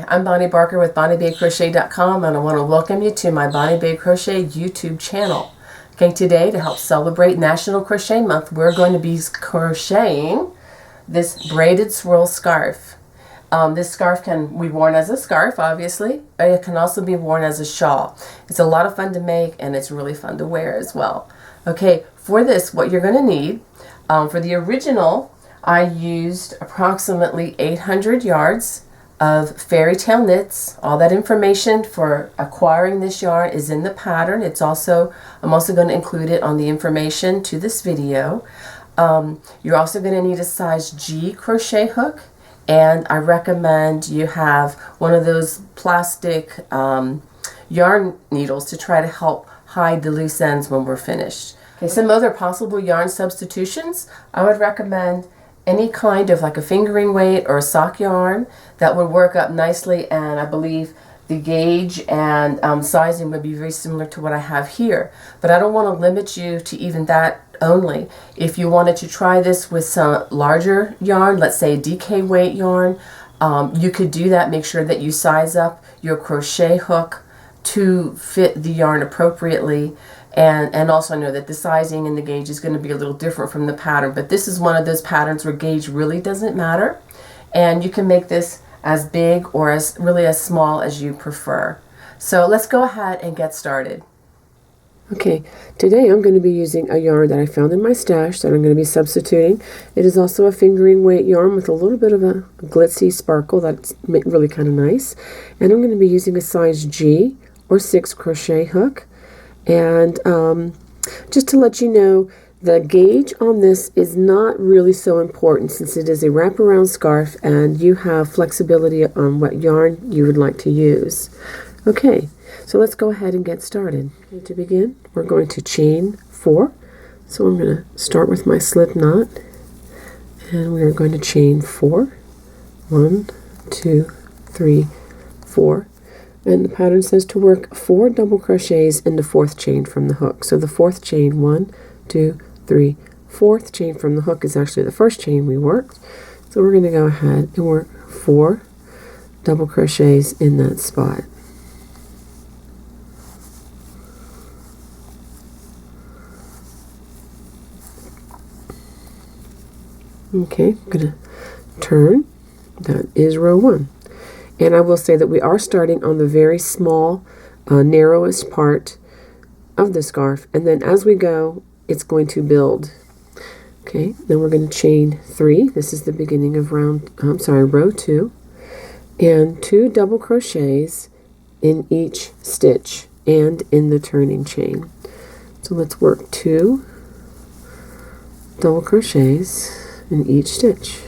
Hi, I'm Bonnie Barker with BonnieBabeCrochet.com, and I want to welcome you to my Bonnie Babe Crochet YouTube channel. Okay, today to help celebrate National Crochet Month, we're going to be crocheting this braided swirl scarf. This scarf can be worn as a scarf, obviously. It can also be worn as a shawl. It's a lot of fun to make, and it's really fun to wear as well. Okay, for this, what you're going to need, for the original, I used approximately 800 yards of fairy tale knits. All that information for acquiring this yarn is in the pattern. I'm also going to include it on the information to this video. You're also going to need a size G crochet hook, and I recommend you have one of those plastic yarn needles to try to help hide the loose ends when we're finished. Okay, some other possible yarn substitutions, I would recommend any kind of like a fingering weight or a sock yarn that would work up nicely, and I believe the gauge and sizing would be very similar to what I have here. But I don't want to limit you to even that only. If you wanted to try this with some larger yarn, let's say DK weight yarn, you could do that. Make sure that you size up your crochet hook to fit the yarn appropriately. And also know that the sizing and the gauge is going to be a little different from the pattern. But this is one of those patterns where gauge really doesn't matter. And you can make this as big or as small as you prefer. So let's go ahead and get started. Okay, today I'm going to be using a yarn that I found in my stash that I'm going to be substituting. It is also a fingering weight yarn with a little bit of a glitzy sparkle that's really kind of nice. And I'm going to be using a size G or 6 crochet hook. And just to let you know, the gauge on this is not really so important since it is a wraparound scarf and you have flexibility on what yarn you would like to use. Okay, so let's go ahead and get started. Okay, to begin, we're going to chain 4. So I'm going to start with my slip knot, and we are going to chain 4. 1, 2, 3, 4. And the pattern says to work 4 double crochets in the 4th chain from the hook. So the 4th chain, 1, 2, 3, 4th chain from the hook is actually the 1st chain we worked. So we're going to go ahead and work 4 double crochets in that spot. Okay, I'm going to turn. That is row 1. And I will say that we are starting on the very small, narrowest part of the scarf. And then as we go, it's going to build. Okay, then we're going to chain 3. This is the beginning of row 2. And 2 double crochets in each stitch and in the turning chain. So let's work 2 double crochets in each stitch.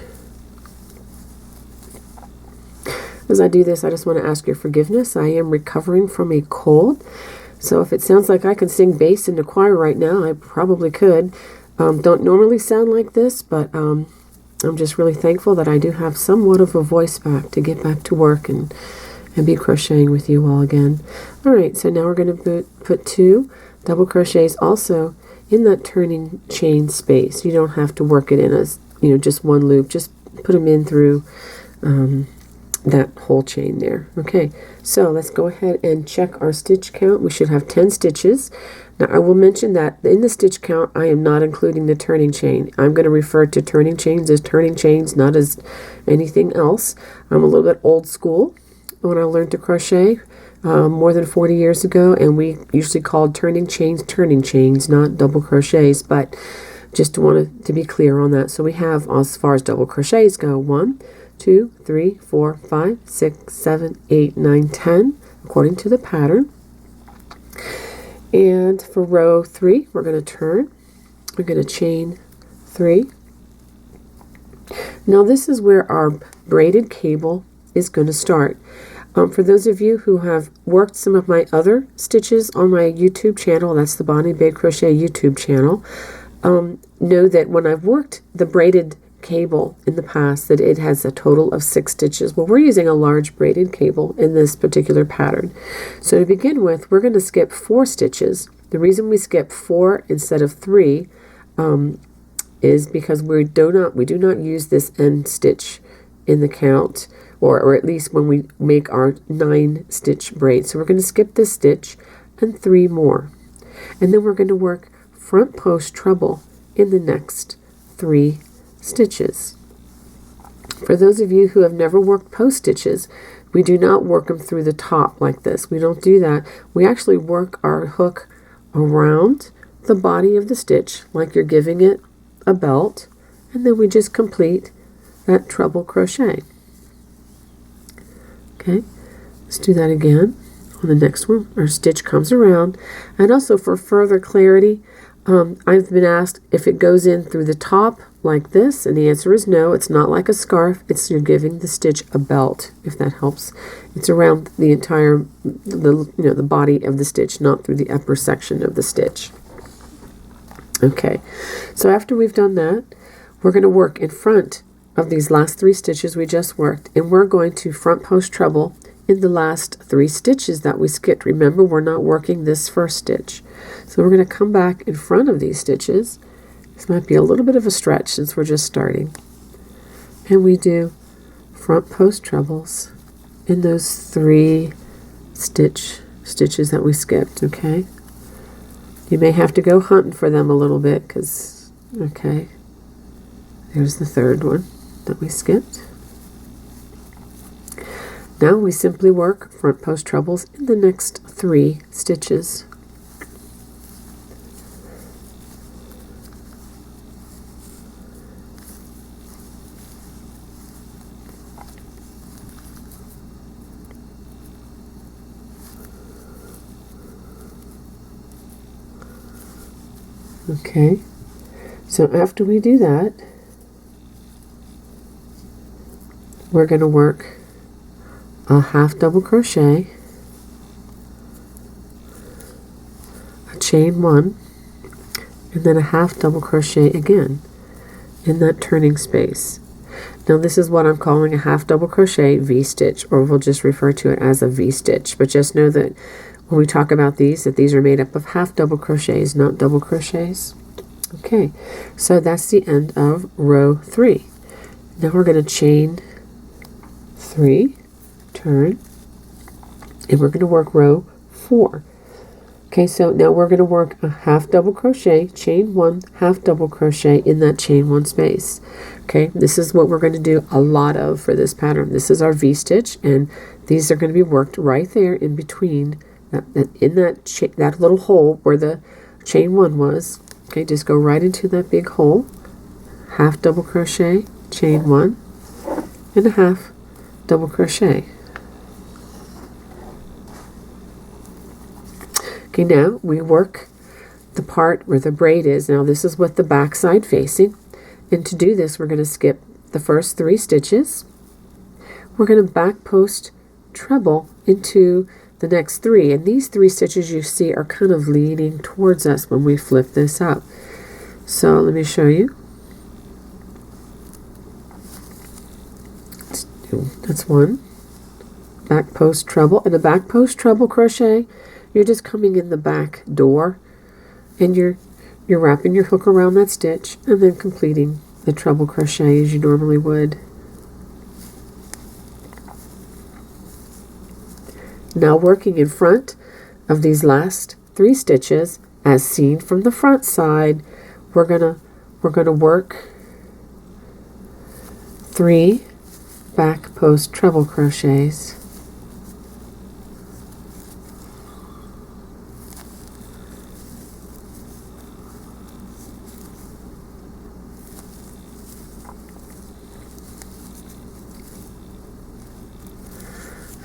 As I do this, I just want to ask your forgiveness. I am recovering from a cold, so if it sounds like I can sing bass in the choir right now, I probably could. Don't normally sound like this, but I'm just really thankful that I do have somewhat of a voice back to get back to work and be crocheting with you all again. Alright, so now we're going to put 2 double crochets also in that turning chain space. You don't have to work it in as, just one loop. Just put them in through that whole chain there. Okay, so let's go ahead and check our stitch count. We should have 10 stitches. Now I will mention that in the stitch count I am not including the turning chain. I'm going to refer to turning chains as turning chains, not as anything else. I'm a little bit old school when I learned to crochet more than 40 years ago, and we usually called turning chains, not double crochets, but just wanted to be clear on that. So we have, as far as double crochets go, 1, 2, 3, 4, 5, 6, 7, 8, 9, 10, according to the pattern. And for row 3, we're going to turn. We're going to chain 3. Now this is where our braided cable is going to start. For those of you who have worked some of my other stitches on my YouTube channel, that's the Bonnie Babe Crochet YouTube channel, know that when I've worked the braided cable in the past, that it has a total of 6 stitches. Well, we're using a large braided cable in this particular pattern. So to begin with, we're going to skip 4 stitches. The reason we skip 4 instead of 3 is because we do not use this end stitch in the count. or at least when we make our 9-stitch braid. So we're going to skip this stitch and 3 more. And then we're going to work front post treble in the next 3 stitches. For those of you who have never worked post stitches, we do not work them through the top like this. We don't do that. We actually work our hook around the body of the stitch like you're giving it a belt, and then we just complete that treble crochet. Okay, let's do that again on the next one. Our stitch comes around, and also for further clarity, I've been asked if it goes in through the top like this, and the answer is no. It's not like a scarf. It's you're giving the stitch a belt, if that helps. It's around the entire the body of the stitch, not through the upper section of the stitch. Okay, so after we've done that, we're going to work in front of these last 3 stitches we just worked, and we're going to front post treble in the last 3 stitches that we skipped. Remember, we're not working this first stitch. So we're going to come back in front of these stitches. This might be a little bit of a stretch since we're just starting. And we do front post trebles in those 3 stitches that we skipped, okay? You may have to go hunting for them a little bit because, okay, there's the 3rd one that we skipped. Now we simply work front post trebles in the next 3 stitches. Okay, so after we do that, we're going to work a half double crochet, a chain 1, and then a half double crochet again in that turning space. Now this is what I'm calling a half double crochet V-stitch, or we'll just refer to it as a V-stitch, but just know that when we talk about these, that these are made up of half double crochets, not double crochets. Okay, so that's the end of row 3. Now we're going to chain 3, turn, and we're going to work row 4. Okay, so now we're going to work a half double crochet, chain 1, half double crochet in that chain 1 space. Okay, this is what we're going to do a lot of for this pattern. This is our V-stitch, and these are going to be worked right there in between that little hole where the chain 1 was. Okay, just go right into that big hole, half double crochet, chain 1, and a half double crochet. Okay, now we work the part where the braid is. Now this is with the back side facing, and to do this we're going to skip the first 3 stitches. We're going to back post treble into the next 3, and these 3 stitches you see are kind of leaning towards us when we flip this up. So let me show you. That's 1 back post treble, and a back post treble crochet, you're just coming in the back door, and you're wrapping your hook around that stitch and then completing the treble crochet as you normally would. Now working in front of these last 3 stitches as seen from the front side, we're gonna work 3 back post treble crochets.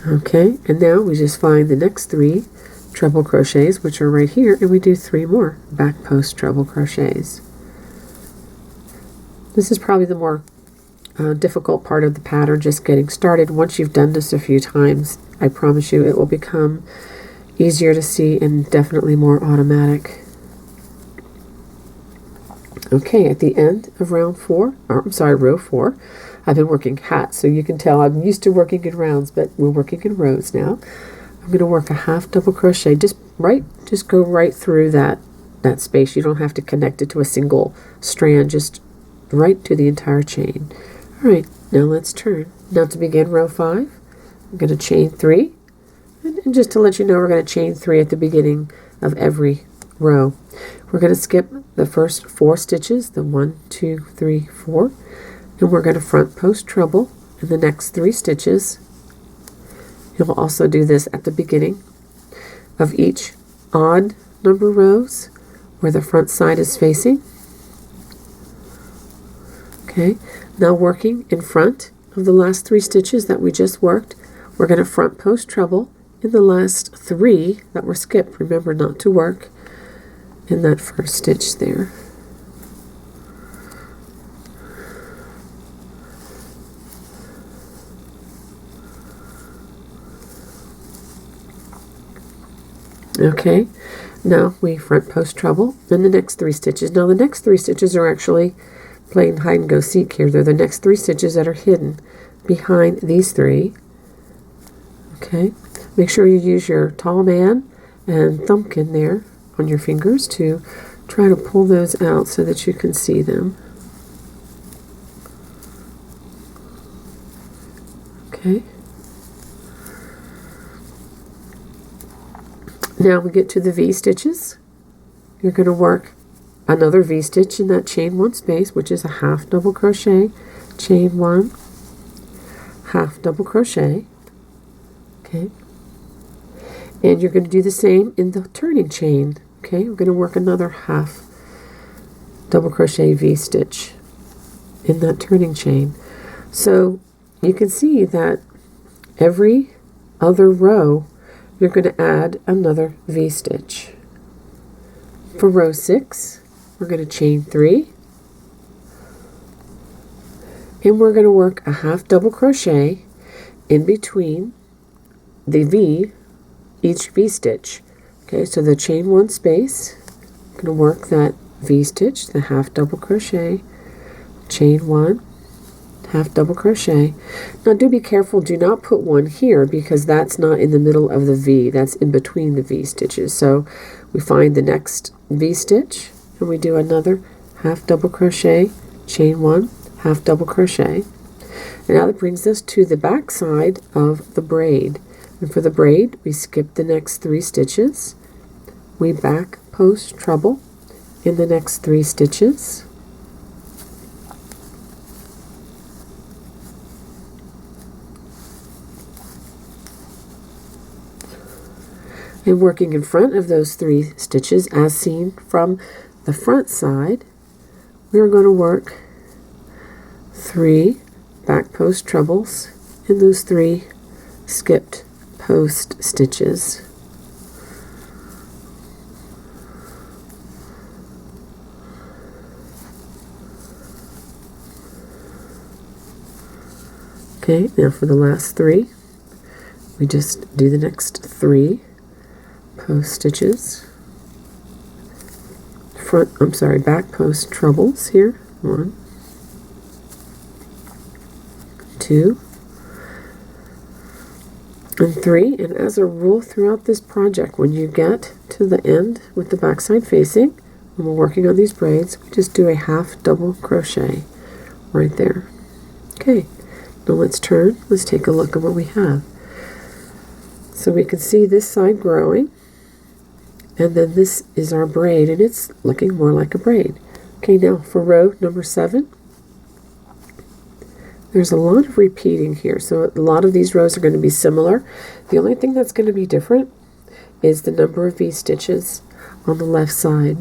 Okay, and now we just find the next 3 treble crochets, which are right here, and we do 3 more back post treble crochets. This is probably the more difficult part of the pattern, just getting started. Once you've done this a few times, I promise you it will become easier to see and definitely more automatic. Okay, at the end of row 4, I've been working hats, so you can tell I'm used to working in rounds, but we're working in rows now. I'm going to work a half double crochet, just go right through that space. You don't have to connect it to a single strand, just right to the entire chain. All right, Now let's turn. Now to begin row 5, I'm going to chain 3. And just to let you know, we're going to chain 3 at the beginning of every row. We're going to skip the first 4 stitches, the 1, 2, 3, 4, and we're going to front post treble in the next 3 stitches. You'll also do this at the beginning of each odd number rows where the front side is facing. Okay, now working in front of the last 3 stitches that we just worked, we're going to front post treble in the last 3 that were skipped. Remember not to work in that first stitch there. Okay, now we front post treble in the next 3 stitches. Now the next 3 stitches are actually playing hide and go seek here. They're the next 3 stitches that are hidden behind these 3. Okay, make sure you use your tall man and thumbkin there on your fingers to try to pull those out so that you can see them. Okay. Now we get to the V stitches. You're going to work another V stitch in that chain 1 space, which is a half double crochet, chain 1, half double crochet. Okay. And you're going to do the same in the turning chain. Okay, we're going to work another half double crochet V stitch in that turning chain. So you can see that every other row you're going to add another V stitch. For row 6, we're going to chain 3, and we're going to work a half double crochet in between the V, each V stitch. Okay, so the chain 1 space, I'm going to work that V stitch, the half double crochet, chain 1, half double crochet. Now do be careful, do not put 1 here because that's not in the middle of the V, that's in between the V stitches. So we find the next V stitch and we do another half double crochet, chain 1, half double crochet. And now that brings us to the back side of the braid. And for the braid, we skip the next 3 stitches. We back post treble in the next 3 stitches. And working in front of those 3 stitches as seen from the front side, we are going to work 3 back post trebles in those 3 skipped post stitches. Okay, now for the last 3, we just do the next 3 post stitches, back post trebles here, 1, 2, and 3. And as a rule throughout this project, when you get to the end with the back side facing, when we're working on these braids, we just do a half double crochet right there. Okay, now let's turn, let's take a look at what we have. So we can see this side growing, and then this is our braid, and it's looking more like a braid. Okay, now for row number 7, there's a lot of repeating here, so a lot of these rows are going to be similar. The only thing that's going to be different is the number of V stitches on the left side.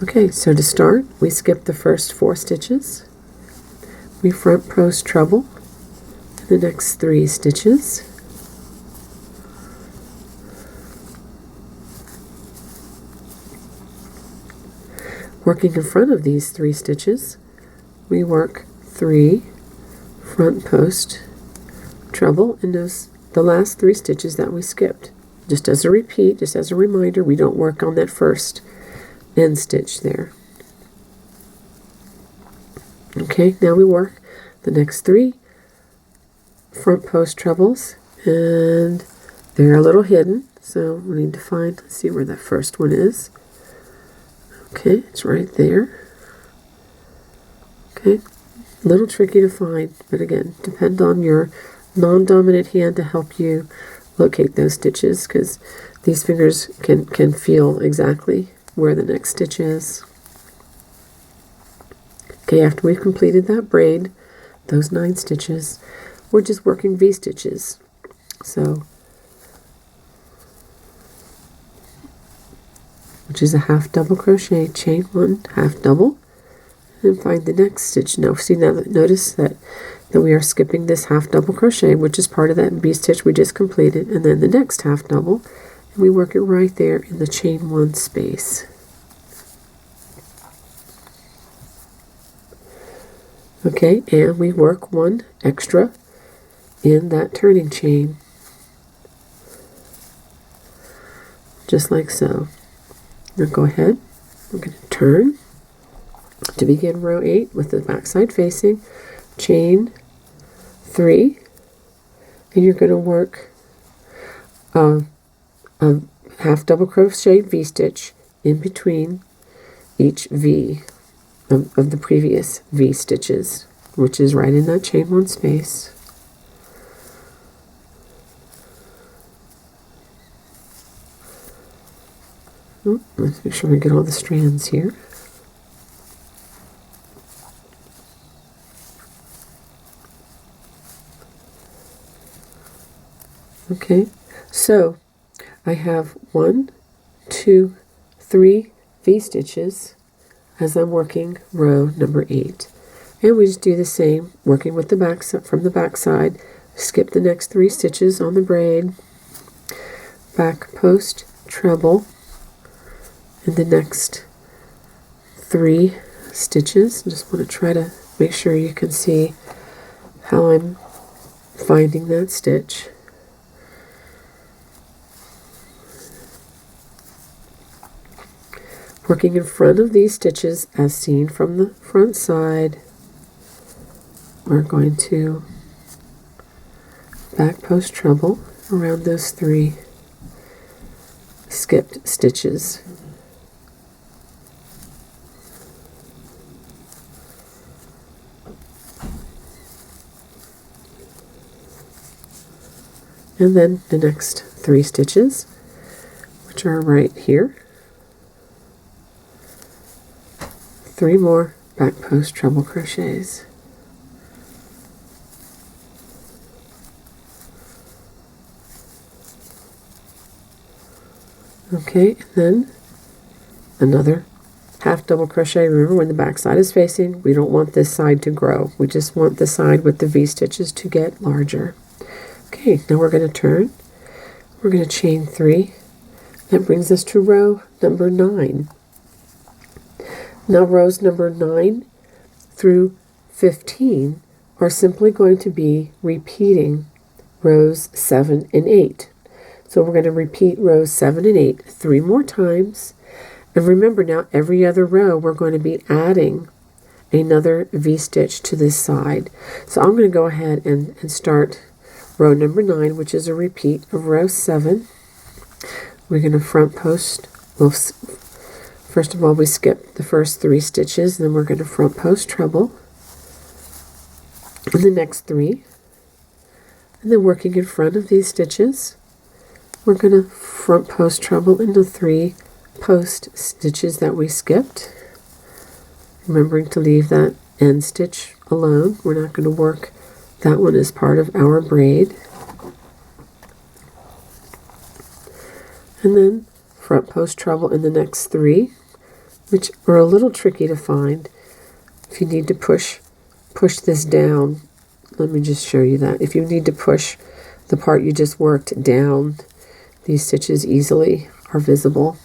Okay, so to start, we skip the first 4 stitches. We front post treble in the next 3 stitches. Working in front of these 3 stitches, we work 3 front post treble in the last 3 stitches that we skipped. Just as a repeat, just as a reminder, we don't work on that first end stitch there. Okay, now we work the next 3 front post trebles, and they're a little hidden, so we need to find, let's see where that first one is. Okay, it's right there. Okay, A little tricky to find, but again, depend on your non-dominant hand to help you locate those stitches, because these fingers can feel exactly where the next stitch is. Okay, after we've completed that braid, those 9 stitches, we're just working V-stitches. So, which is a half double crochet, chain 1, half double, and find the next stitch. Now, see, now notice that we are skipping this half double crochet, which is part of that V-stitch we just completed, and then the next half double, and we work it right there in the chain 1 space. Okay, and we work 1 extra in that turning chain, just like so. Now go ahead, we're going to turn to begin row 8 with the back side facing, chain 3, and you're going to work a half double crochet V-stitch in between each V of the previous V stitches, which is right in that chain 1 space. Let's make sure we get all the strands here. Okay, so I have 1, 2, 3 V stitches as I'm working row number 8, and we just do the same, working with the back from the back side. Skip the next 3 stitches on the braid, back post treble in the next 3 stitches. I just want to try to make sure you can see how I'm finding that stitch. Working in front of these stitches as seen from the front side, we're going to back post treble around those 3 skipped stitches. And then the next 3 stitches, which are right here. 3 more back post treble crochets. Okay, and then another half double crochet. Remember, when the back side is facing, we don't want this side to grow. We just want the side with the V stitches to get larger. Okay, now we're going to turn. We're going to chain 3. That brings us to row number 9. Now rows number 9 through 15 are simply going to be repeating rows 7 and 8. So we're going to repeat rows 7 and 8 3 more times. And remember, now every other row we're going to be adding another V-stitch to this side. So I'm going to go ahead and start row number 9, which is a repeat of row 7. We're going to front post. First of all, we skip the first 3 stitches, and then we're going to front post treble in the next 3. And then working in front of these stitches, we're going to front post treble into 3 post stitches that we skipped. Remembering to leave that end stitch alone. We're not going to work that one as part of our braid. And then front post treble in the next 3, which are a little tricky to find. If you need to push this down, let me just show you that. If you need to push the part you just worked down, these stitches easily are visible.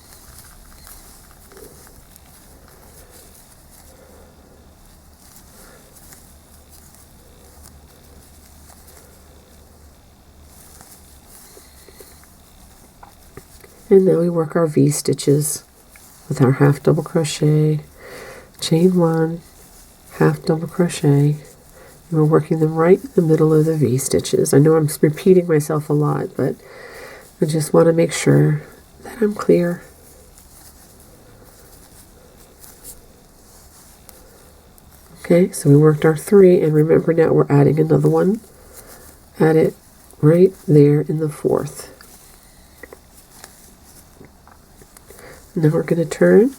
And now we work our V stitches with our half double crochet, chain 1, half double crochet, and we're working them right in the middle of the V stitches. I know I'm repeating myself a lot, but I just want to make sure that I'm clear. Okay, so we worked our 3, and remember now we're adding another one. Add it right there in the 4th. Now we're going to turn,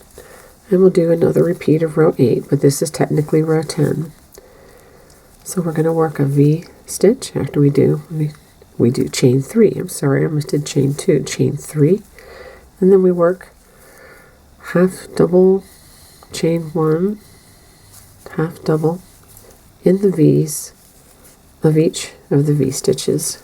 and we'll do another repeat of row 8, but this is technically row 10. So we're going to work a V stitch after we do chain 3. I'm sorry, I almost did chain 2. Chain 3, and then we work half double, chain 1, half double in the V's of each of the V stitches.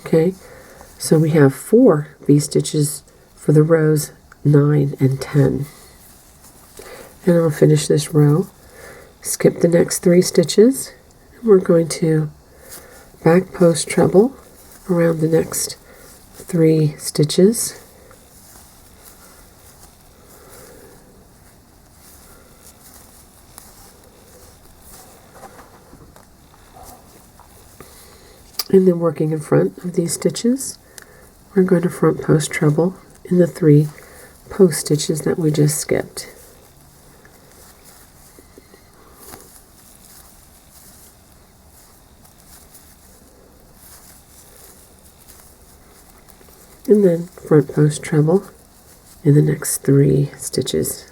Okay, so we have 4 V stitches for the rows 9 and 10. And I'll finish this row, skip the next 3 stitches, and we're going to back post treble around the next 3 stitches. And then working in front of these stitches, we're going to front post treble in the 3 post stitches that we just skipped. And then front post treble in the next 3 stitches.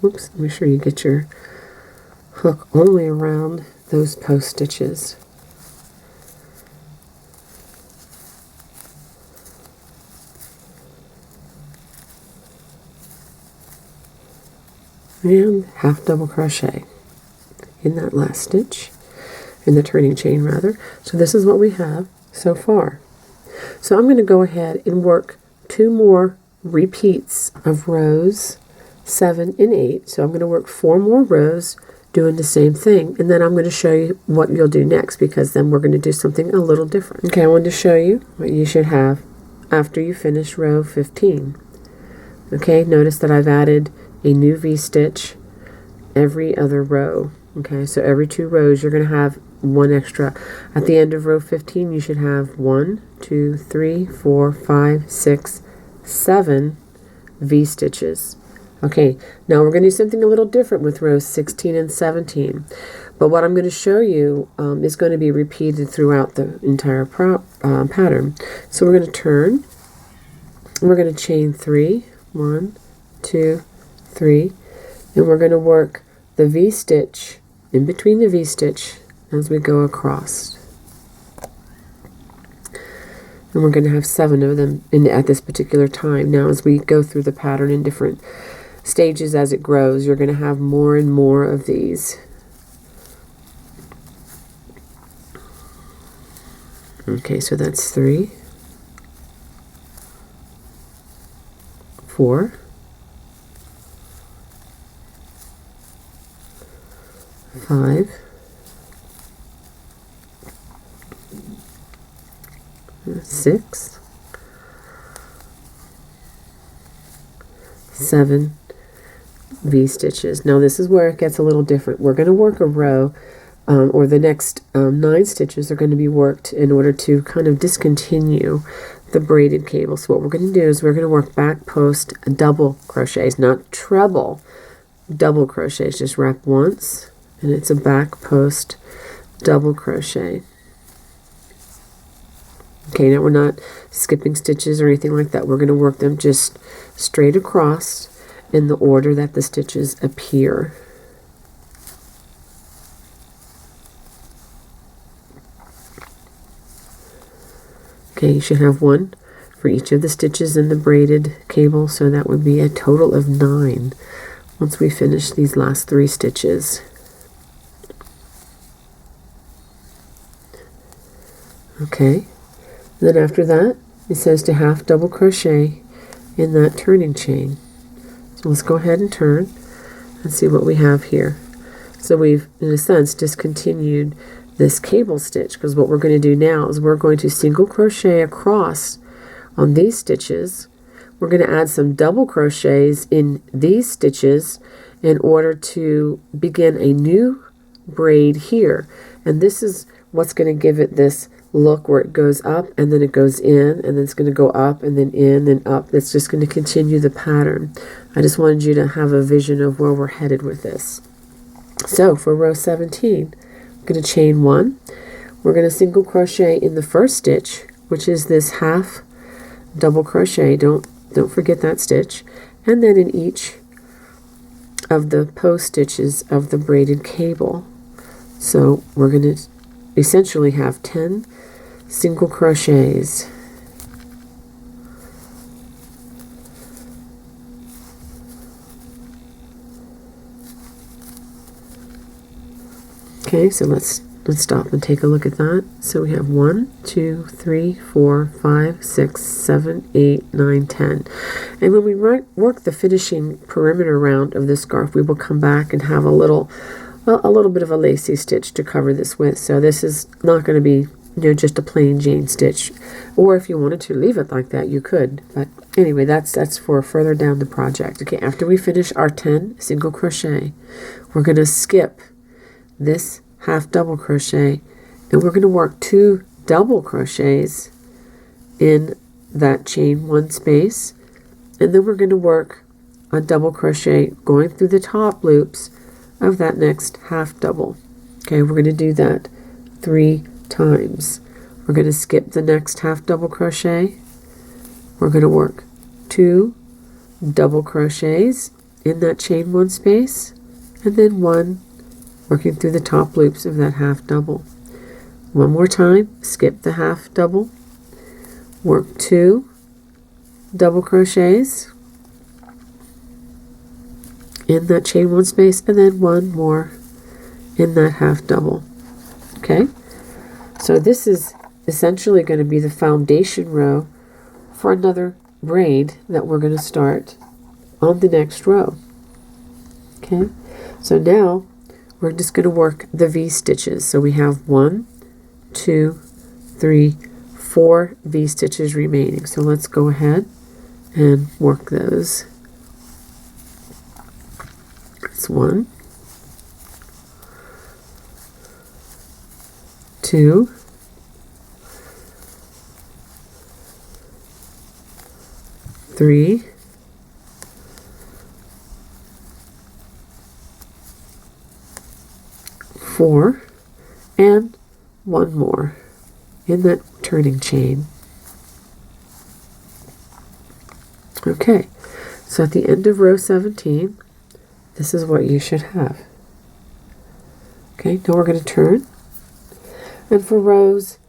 Whoops, make sure you get your hook only around those post stitches. And half double crochet in that last stitch, in the turning chain rather. So this is what we have so far. So I'm going to go ahead and work 2 more repeats of rows 7 and 8. So I'm going to work 4 more rows doing the same thing, and then I'm going to show you what you'll do next, because then we're going to do something a little different. Okay, I wanted to show you what you should have after you finish row 15. Okay, notice that I've added a new V-stitch every other row. Okay, so every 2 rows you're going to have 1 extra. At the end of row 15 you should have 1, 2, 3, 4, 5, 6, 7 V-stitches. Okay, now we're going to do something a little different with rows 16 and 17. But what I'm going to show you is going to be repeated throughout the entire pattern. So we're going to turn, and we're going to chain 3, 1, 2, 3, and we're going to work the V-stitch in between the V-stitch as we go across. And we're going to have 7 of them at this particular time. Now as we go through the pattern in different stages as it grows, you're going to have more and more of these. Okay, so that's 3, 4, 5, 6, 7 V-stitches. Now this is where it gets a little different. We're going to work a row, or the next 9 stitches are going to be worked in order to kind of discontinue the braided cable. So what we're going to do is we're going to work back post double crochets, not treble, double crochets. Just wrap once, and it's a back post double crochet. Okay, now we're not skipping stitches or anything like that. We're going to work them just straight across in the order that the stitches appear. Okay, you should have 1 for each of the stitches in the braided cable, so that would be a total of 9 once we finish these last 3 stitches. Okay, then after that it says to half double crochet in that turning chain. So let's go ahead and turn and see what we have here. So we've in a sense discontinued this cable stitch, because what we're going to do now is we're going to single crochet across on these stitches. We're going to add some double crochets in these stitches in order to begin a new braid here, and this is what's going to give it this look where it goes up and then it goes in, and then it's going to go up and then in and up. That's just going to continue the pattern. I just wanted you to have a vision of where we're headed with this. So for row 17, I'm going to chain 1. We're going to single crochet in the first stitch, which is this half double crochet. Don't forget that stitch. And then in each of the post stitches of the braided cable. So we're going to essentially have 10 single crochets. Okay, so let's stop and take a look at that. So we have 1, 2, 3, 4, 5, 6, 7, 8, 9, 10. And when we work the finishing perimeter round of this scarf, we will come back and have a little bit of a lacy stitch to cover this with. So this is not going to be, just a plain Jane stitch. Or if you wanted to leave it like that, you could. But anyway, that's for further down the project. Okay, after we finish our 10 single crochet, we're going to skip this half double crochet, and we're going to work 2 double crochets in that chain 1 space, and then we're going to work a double crochet going through the top loops of that next half double. Okay, we're going to do that 3 times. We're going to skip the next half double crochet. We're going to work 2 double crochets in that chain 1 space, and then 1 working through the top loops of that half double. One more time, skip the half double, work 2 double crochets in that chain 1 space, and then 1 more in that half double. Okay, so this is essentially going to be the foundation row for another braid that we're going to start on the next row. Okay, so now we're just going to work the V stitches. So we have 1, 2, 3, 4 V stitches remaining. So let's go ahead and work those. It's 1, 2, 3, 4, and 1 more in that turning chain. Okay, so at the end of row 17, this is what you should have. Okay, now we're going to turn, and for rows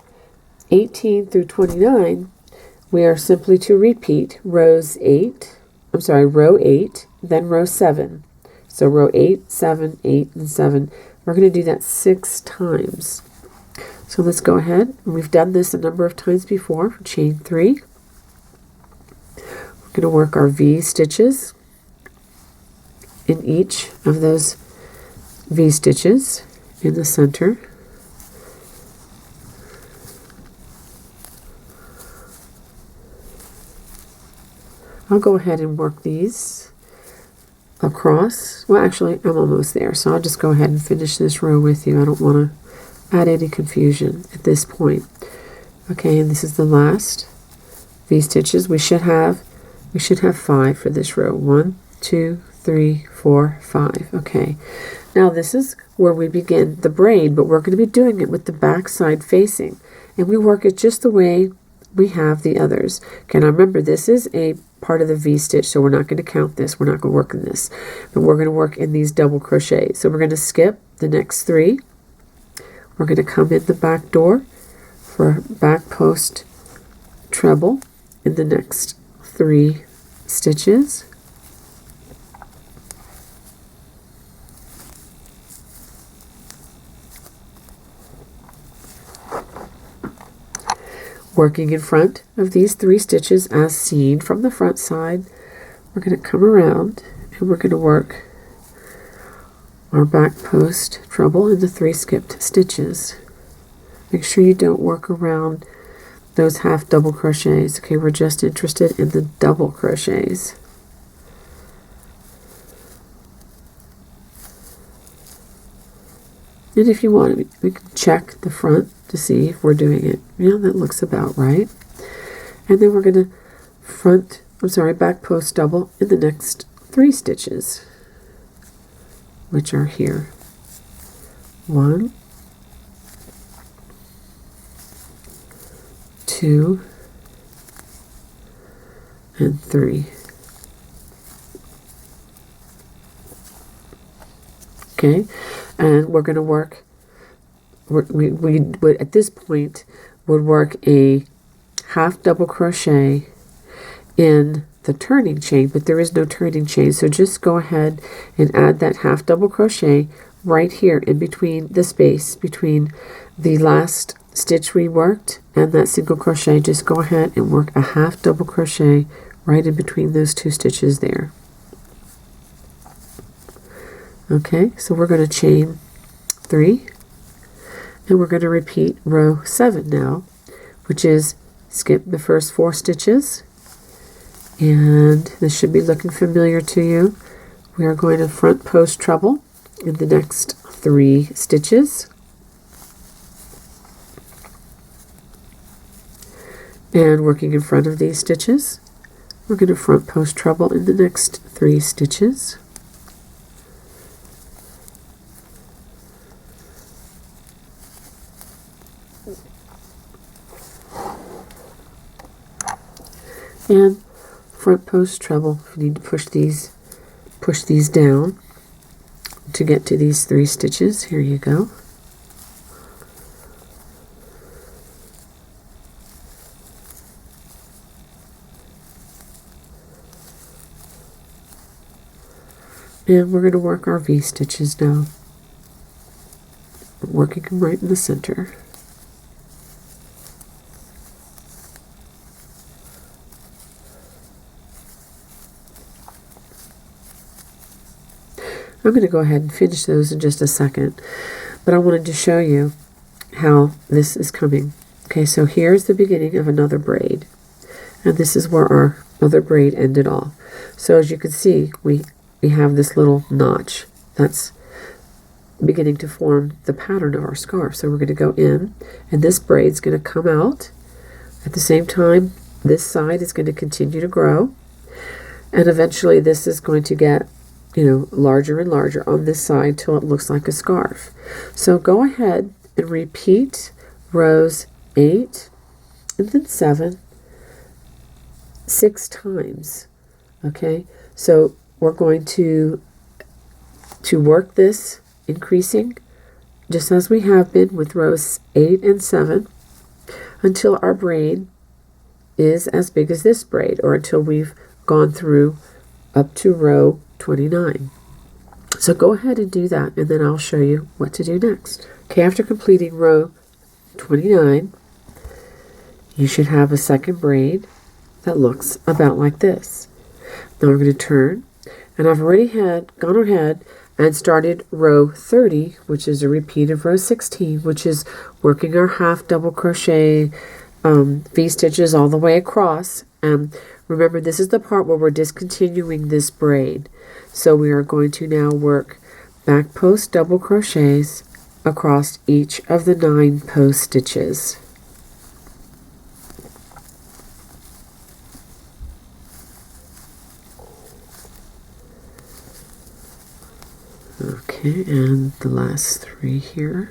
18 through 29, we are simply to repeat row 8, then row 7. So row 8, 7, 8, and 7. We're going to do that 6 times. So let's go ahead. We've done this a number of times before. Chain 3. We're going to work our V stitches in each of those V stitches in the center. I'll go ahead and work these across. Well, actually, I'm almost there, so I'll just go ahead and finish this row with you. I don't want to add any confusion at this point. Okay, and this is the last V stitches. We should have 5 for this row. 1, 2, 3, 4, 5. Okay, now this is where we begin the braid, but we're going to be doing it with the back side facing, and we work it just the way we have the others. Okay, now remember, this is a part of the V stitch, so we're not going to count this. We're not going to work in this, but we're going to work in these double crochets. So we're going to skip the next 3. We're going to come in the back door for back post treble in the next 3 stitches. Working in front of these 3 stitches as seen from the front side, we're going to come around and we're going to work our back post treble in the 3 skipped stitches. Make sure you don't work around those half double crochets. Okay, we're just interested in the double crochets. And if you want, we can check the front to see if we're doing it. Yeah, that looks about right. And then we're going to back post double in the next 3 stitches, which are here. 1, 2, and 3. Okay, and we're going to work, we would at this point would work a half double crochet in the turning chain, but there is no turning chain, so just go ahead and add that half double crochet right here in between the space between the last stitch we worked and that single crochet. Just go ahead and work a half double crochet right in between those 2 stitches there. Okay, so we're going to chain 3, and we're going to repeat row 7 now, which is skip the first 4 stitches, and this should be looking familiar to you. We are going to front post treble in the next 3 stitches, and working in front of these stitches, we're going to front post treble in the next 3 stitches. And front post treble. If you need to push these down to get to these 3 stitches. Here you go. And we're going to work our V stitches now, working them right in the center. I'm going to go ahead and finish those in just a second, but I wanted to show you how this is coming. Okay, so here's the beginning of another braid, and this is where our other braid ended off. So as you can see, we have this little notch that's beginning to form the pattern of our scarf. So we're going to go in, and this braid's going to come out. At the same time, this side is going to continue to grow, and eventually this is going to get larger and larger on this side till it looks like a scarf. So go ahead and repeat rows 8 and then 7 6 times. Okay, so we're going to work this increasing just as we have been with rows 8 and 7 until our braid is as big as this braid, or until we've gone through up to row 29. So go ahead and do that, and then I'll show you what to do next. Okay, after completing row 29, you should have a second braid that looks about like this. Now we're going to turn, and I've already gone ahead and started row 30, which is a repeat of row 16, which is working our half double crochet V stitches all the way across. And remember, this is the part where we're discontinuing this braid. So we are going to now work back post double crochets across each of the 9 post stitches. Okay, and the last 3 here.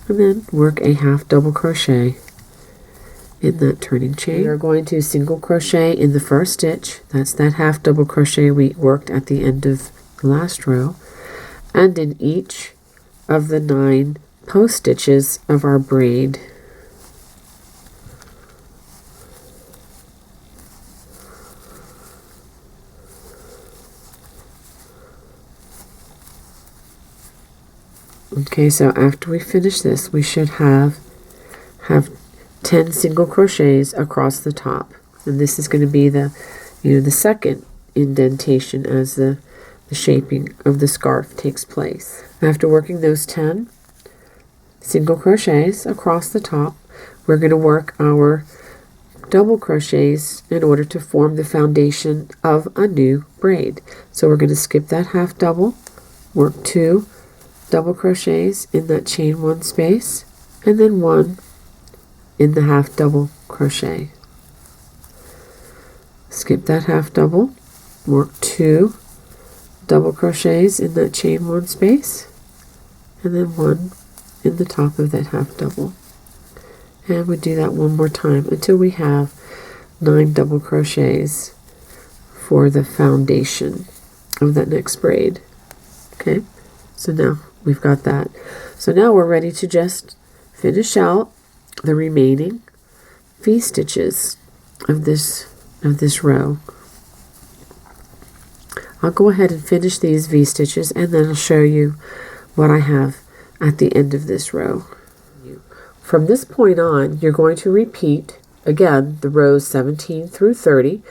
And then work a half double crochet in that turning chain. We are going to single crochet in the first stitch. That's that half double crochet we worked at the end of the last row, and in each of the 9 post stitches of our braid. Okay, so after we finish this, we should have 10 single crochets across the top, and this is going to be the the second indentation as the shaping of the scarf takes place. After working those 10 single crochets across the top, we're going to work our double crochets in order to form the foundation of a new braid. So we're going to skip that half double, work 2 double crochets in that chain 1 space, and then 1 in the half double crochet. Skip that half double, work 2 double crochets in that chain 1 space, and then 1 in the top of that half double. And we do that one more time until we have 9 double crochets for the foundation of that next braid. Okay, so now we've got that. So now we're ready to just finish out the remaining V-stitches of this row. I'll go ahead and finish these V-stitches, and then I'll show you what I have at the end of this row. From this point on, you're going to repeat again the rows 17 through 30.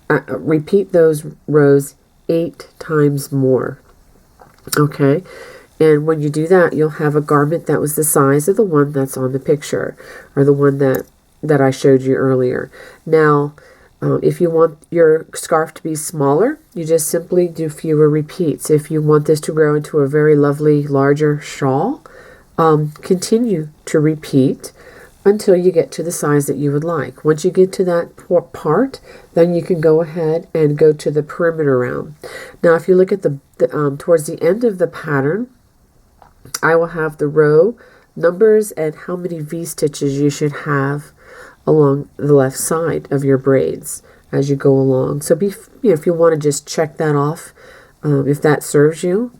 Repeat those rows 8 times more. Okay, and when you do that, you'll have a garment that was the size of the one that's on the picture, or the one that I showed you earlier. Now, if you want your scarf to be smaller, you just simply do fewer repeats. If you want this to grow into a very lovely, larger shawl, continue to repeat until you get to the size that you would like. Once you get to that part, then you can go ahead and go to the perimeter round. Now, if you look at the towards the end of the pattern, I will have the row numbers and how many V-stitches you should have along the left side of your braids as you go along. So if you want to just check that off, if that serves you,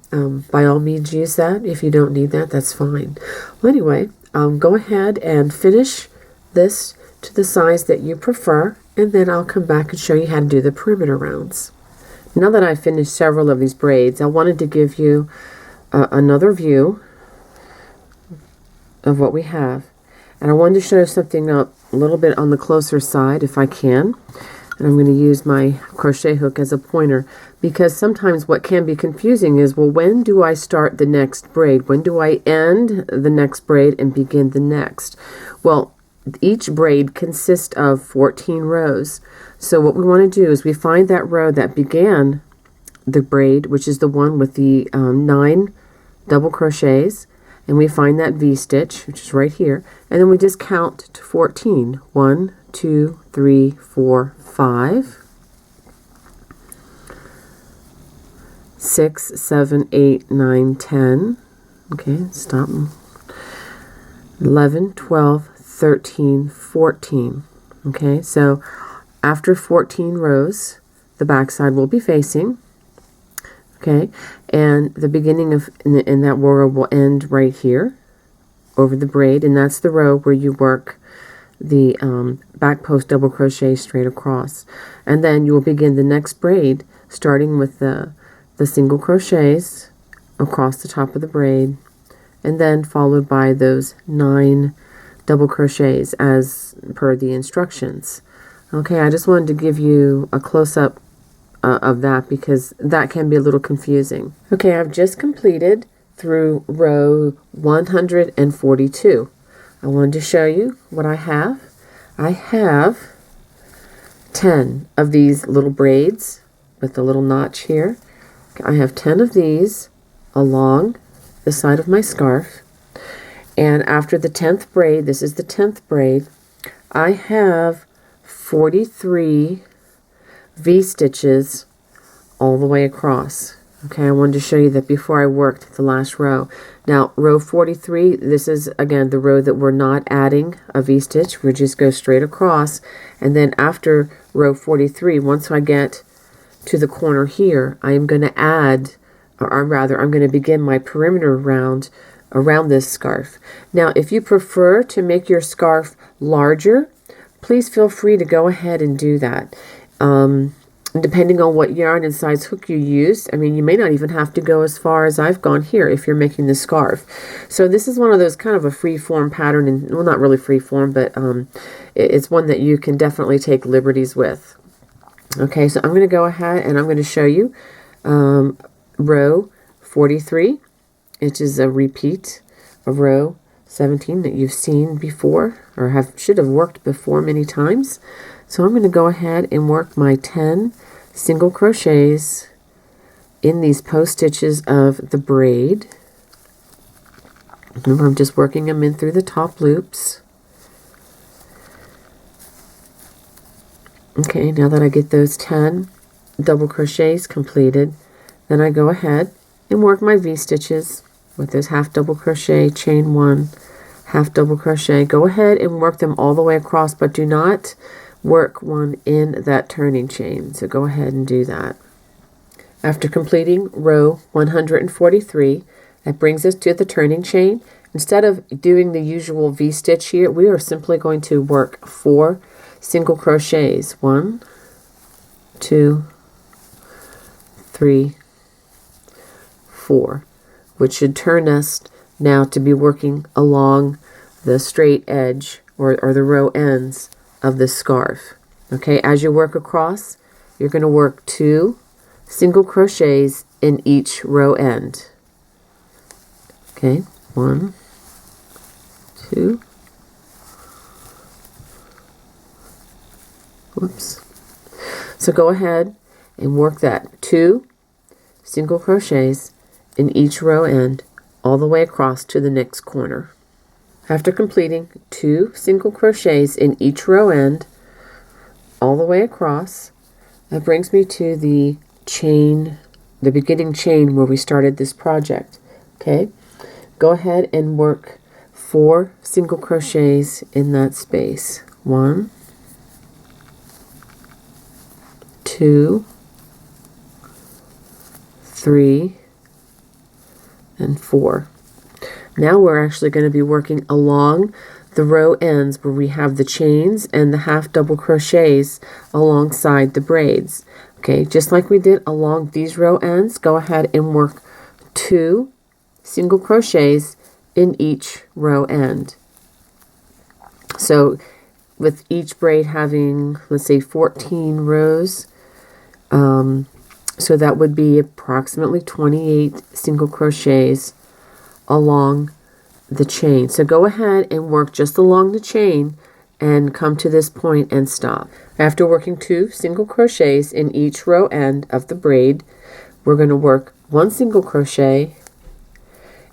by all means use that. If you don't need that, that's fine. Well, anyway, go ahead and finish this to the size that you prefer, and then I'll come back and show you how to do the perimeter rounds. Now that I've finished several of these braids, I wanted to give you another view of what we have. And I wanted to show something up a little bit on the closer side if I can. And I'm going to use my crochet hook as a pointer, because sometimes what can be confusing is, well, when do I start the next braid? When do I end the next braid and begin the next? Well, each braid consists of 14 rows. So what we want to do is we find that row that began the braid, which is the one with the 9 double crochets, and we find that V-stitch, which is right here, and then we just count to 14. 1, 2, 3, 4, 5, 6, 7, 8, 9, 10. Okay, stop. 11, 12, 13, 14. Okay, so after 14 rows, the back side will be facing. Okay, and the beginning of in that row will end right here over the braid, and that's the row where you work the back post double crochet straight across, and then you will begin the next braid starting with the single crochets across the top of the braid, and then followed by those 9 double crochets as per the instructions. Okay, I just wanted to give you a close-up of that, because that can be a little confusing. Okay, I've just completed through row 142. I wanted to show you what I have. I have 10 of these little braids with the little notch here. I have 10 of these along the side of my scarf, and after the 10th braid, this is the 10th braid, I have 43 V-stitches all the way across. Okay, I wanted to show you that before I worked the last row. Now, row 43, this is, again, the row that we're not adding a V-stitch. We just go straight across. And then after row 43, once I get to the corner here, I am going to add, or rather, I'm going to begin my perimeter round around this scarf. Now, if you prefer to make your scarf larger, please feel free to go ahead and do that. Depending on what yarn and size hook you use, I mean, you may not even have to go as far as I've gone here if you're making the scarf. So this is one of those kind of a free form pattern, and well, not really free form, but it's one that you can definitely take liberties with. Okay, so I'm going to go ahead and I'm going to show you row 43, which is a repeat of row 17 that you've seen before or should have worked before many times. So I'm going to go ahead and work my 10 single crochets in these post stitches of the braid. Remember, I'm just working them in through the top loops. Okay, now that I get those 10 double crochets completed, then I go ahead and work my V-stitches with this half double crochet, chain 1, half double crochet. Go ahead and work them all the way across, but do not work one in that turning chain. So go ahead and do that. After completing row 143, that brings us to the turning chain. Instead of doing the usual V-stitch here, we are simply going to work 4 single crochets. 1, 2, 3, 4, which should turn us now to be working along the straight edge or the row ends of the scarf. Okay, as you work across, you're going to work 2 single crochets in each row end. Okay, 1, 2, whoops. So go ahead and work that 2 single crochets in each row end all the way across to the next corner. After completing 2 single crochets in each row end all the way across, that brings me to the chain, the beginning chain where we started this project. Okay, go ahead and work 4 single crochets in that space. 1, 2, 3, and 4. Now we're actually going to be working along the row ends where we have the chains and the half double crochets alongside the braids. Okay, just like we did along these row ends, go ahead and work 2 single crochets in each row end. So with each braid having, let's say, 14 rows, so that would be approximately 28 single crochets along the chain. So go ahead and work just along the chain and come to this point and stop. After working 2 single crochets in each row end of the braid, we're going to work 1 single crochet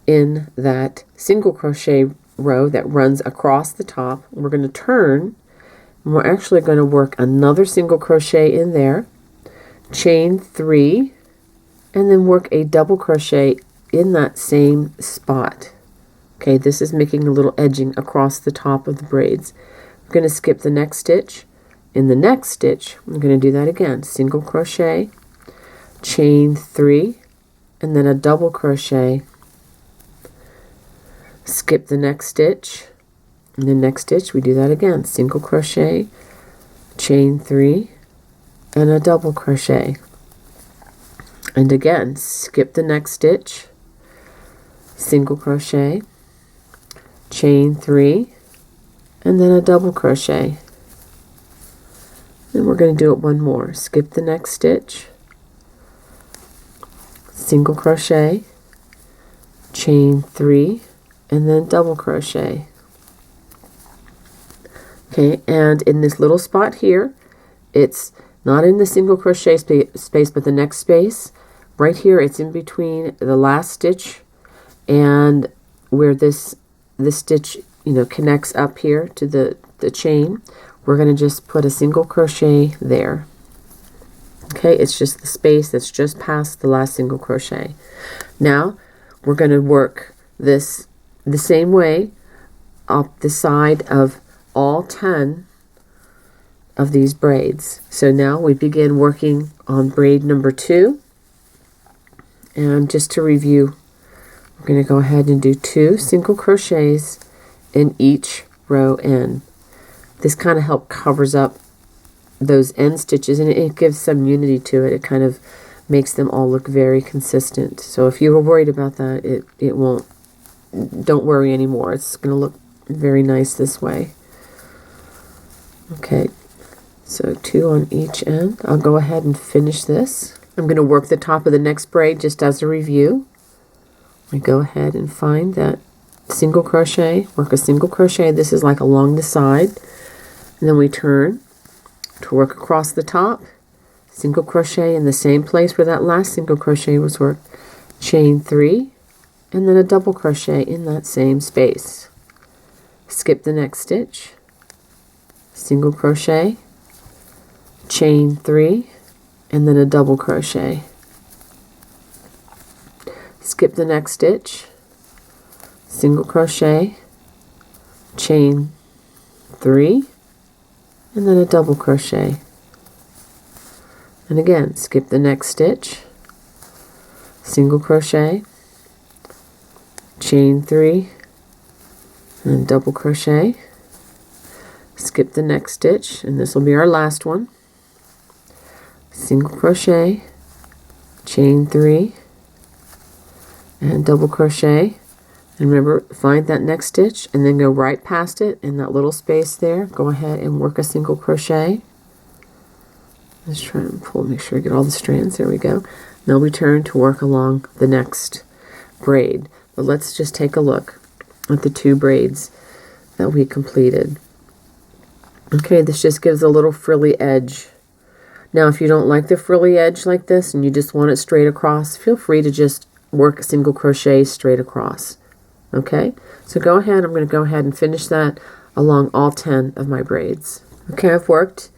in that single crochet row that runs across the top. We're going to turn, and we're actually going to work another single crochet in there, chain 3, and then work a double crochet in that same spot. Okay, this is making a little edging across the top of the braids. We're going to skip the next stitch. In the next stitch, I'm going to do that again. Single crochet, chain 3, and then a double crochet. Skip the next stitch. In the next stitch, we do that again. Single crochet, chain 3, and a double crochet. And again, skip the next stitch, single crochet, chain 3, and then a double crochet. And we're going to do it one more. Skip the next stitch, single crochet, chain 3, and then double crochet. Okay, and in this little spot here, it's not in the single crochet space, but the next space. Right here, it's in between the last stitch and where this stitch, connects up here to the chain. We're going to just put a single crochet there. Okay, it's just the space that's just past the last single crochet. Now, we're going to work this the same way up the side of all 10 of these braids. So now we begin working on braid number 2. And just to review, we're going to go ahead and do 2 single crochets in each row end. This kind of covers up those end stitches, and it gives some unity to it. It kind of makes them all look very consistent. So if you were worried about that, it won't. Don't worry anymore. It's going to look very nice this way. Okay, so 2 on each end. I'll go ahead and finish this. I'm going to work the top of the next braid just as a review. I go ahead and find that single crochet, work a single crochet. This is like along the side. And then we turn to work across the top, single crochet in the same place where that last single crochet was worked, chain 3, and then a double crochet in that same space. Skip the next stitch, single crochet, chain 3, and then a double crochet. Skip the next stitch, single crochet, chain 3, and then a double crochet. And again, skip the next stitch, single crochet, chain 3, and double crochet. Skip the next stitch, and this will be our last one. Single crochet, chain 3, and double crochet. And remember, find that next stitch and then go right past it in that little space there. Go ahead and work a single crochet. Let's try and pull, make sure I get all the strands. There we go. Now we turn to work along the next braid. But let's just take a look at the 2 braids that we completed. Okay, this just gives a little frilly edge. Now, if you don't like the frilly edge like this and you just want it straight across, feel free to just work a single crochet straight across. Okay, so go ahead, I'm going to go ahead and finish that along all 10 of my braids. Okay, I've worked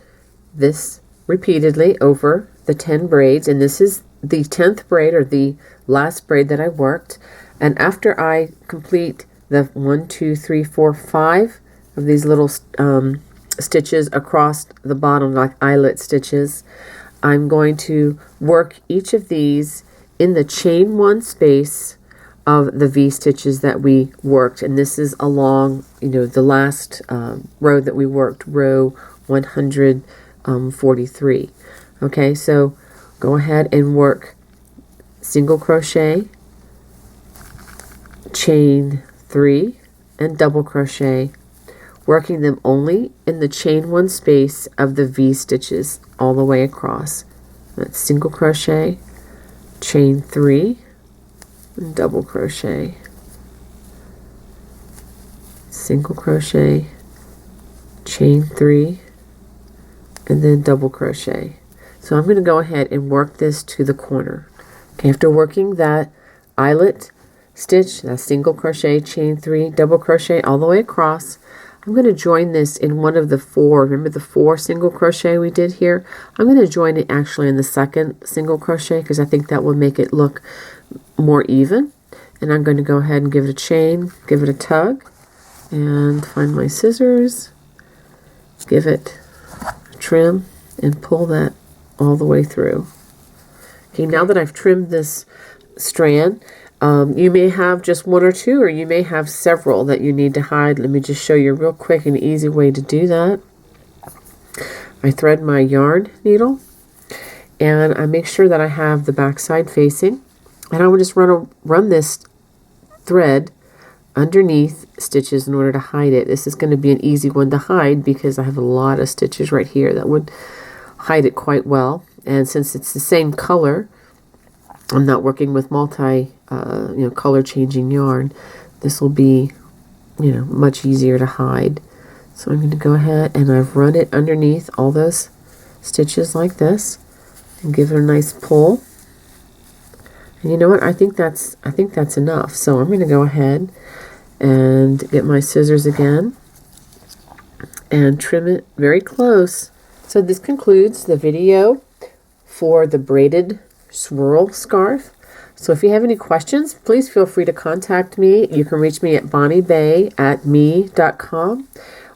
this repeatedly over the 10 braids, and this is the 10th braid, or the last braid that I worked. And after I complete the 1, 2, 3, 4, 5 of these little stitches across the bottom, like eyelet stitches, I'm going to work each of these in the chain 1 space of the V stitches that we worked. And this is along, the last row that we worked, row 143. Okay, so go ahead and work single crochet, chain 3, and double crochet, working them only in the chain 1 space of the V stitches all the way across. That's single crochet, chain 3, and double crochet, single crochet, chain 3, and then double crochet. So I'm going to go ahead and work this to the corner. Okay, after working that eyelet stitch, that single crochet, chain 3, double crochet all the way across, I'm going to join this in one of the 4, remember the 4 single crochet we did here? I'm going to join it actually in the second single crochet because I think that will make it look more even. And I'm going to go ahead and give it a chain, give it a tug, and find my scissors, give it a trim, and pull that all the way through. Okay, now that I've trimmed this strand, you may have just 1 or 2, or you may have several that you need to hide. Let me just show you a real quick and easy way to do that. I thread my yarn needle, and I make sure that I have the back side facing, and I will just run this thread underneath stitches in order to hide it. This is going to be an easy one to hide because I have a lot of stitches right here that would hide it quite well. And since it's the same color, I'm not working with color changing yarn, this will be much easier to hide. So I'm going to go ahead and I've run it underneath all those stitches like this and give it a nice pull. And you know what, I think that's enough. So I'm going to go ahead and get my scissors again and trim it very close. So this concludes the video for the braided swirl scarf. So if you have any questions, please feel free to contact me. You can reach me at bonniebay@me.com,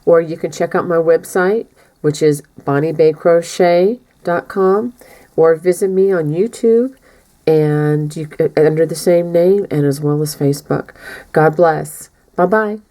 or you can check out my website, which is bonniebaycrochet.com, or visit me on YouTube and under the same name, and as well as Facebook. God bless. Bye-bye.